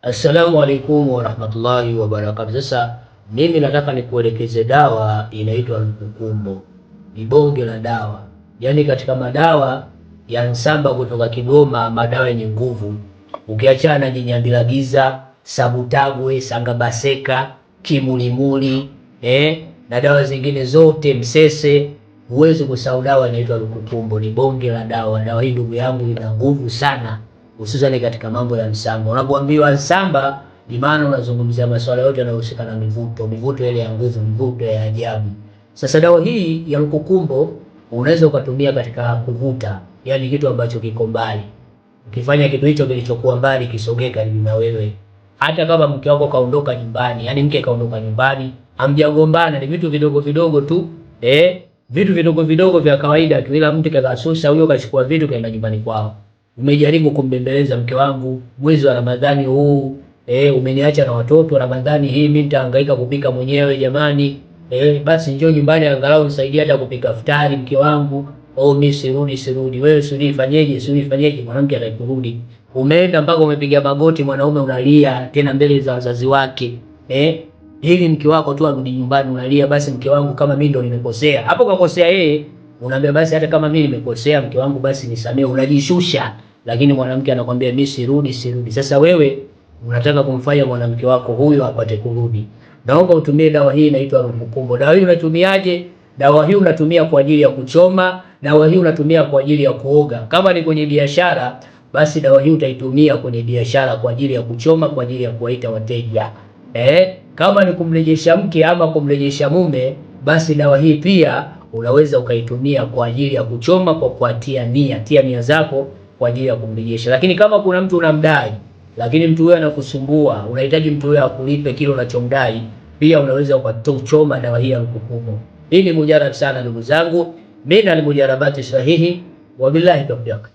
Assalamu alaikum warahmatullahi wabarakatuh. Sasa mimi nataka nikuelekeze dawa inaitwa Lukukumbo. Ni bonge la dawa, yaani katika madawa ya Nsamba kutoka Kigoma, madawa yenye nguvu. Ukiachana na Jinyambilagiza, Sabutagwe, Sangabaseka, Kimulimuli, na dawa zingine zote, Msese, huwezi kusahau dawa inaitwa Lukukumbo. Ni bonge la dawa. Dawa hii ndugu yangu ina nguvu sana, hususan katika mambo ya Nsamba. Unapoambiwa Nsamba, ni maana unazungumzia masuala yote yanayohusika na mivuto ile ya nguvu, mivuto ya ajabu. Sasa dawa hii ya Lukukumbo unaweza ukatumia katika kuvuta, yani kitu ambacho kiko mbali. Ukifanya kitu hicho kilichokuwa mbali kisogee karibu na wewe. Hata kama mke wako kaondoka nyumbani, yani mke kaondoka nyumbani, hamjagombana, ni vitu vidogo vidogo tu, vitu vidogo vidogo vya kawaida tu, ila mtu kagasusa huyo kachukua vitu kaenda nyumbani kwao. Umejaribu kumbembeleza mke wangu, mwezi wa Ramadhani huu, umeniacha na watoto, Ramadhani hii mimi nitahangaika kupika mwenyewe jamani. Basi njoo nyumbani angalau nisaidie hata kupika iftari mke wangu. Mimi sirudi. Wewe fanyeje? Mwanamke anakurudi. Umeenda mpaka umepiga magoti, mwanaume unalia tena mbele za wazazi wake. Hivi mke wako tu arudi nyumbani unalia, basi mke wangu kama mimi ndo nimekosea. Hapo kakosea yeye, unaambia basi hata kama mimi nimekosea mke wangu basi nisamee, unajishusha. Lakini mwanamke anakuambia mimi sirudi. Sasa wewe unataka kumfanya mwanamke wako huyo apate kurudi. Naomba utumie dawa hii inaitwa Lukukumbo. Dawa hii unatumiaje? Dawa hii unatumia kwa ajili ya kuchoma, dawa hii unatumia kwa ajili ya kuoga. Kama ni kwenye biashara, basi dawa hii utaitumia kwenye biashara kwa ajili ya kuchoma, kwa ajili ya kuwaita wateja. Kama ni kumrejesha mke ama kumrejesha mume, basi dawa hii pia unaweza ukaitumia kwa ajili ya kuchoma kwa kuatia nia. Tia nia zako kwa ajili ya kumrejesha. Lakini kama kuna mtu unamdai, lakini mtu huyo anakusumbua, unahitaji mtu huyo akulipe kile unachomdai, pia unaweza ukachoma dawa hii ya Lukukumbo. Hii ni mujarab sana ndugu zangu. Mimi ni mujarabati sahihi. Wabillahi tawfiq.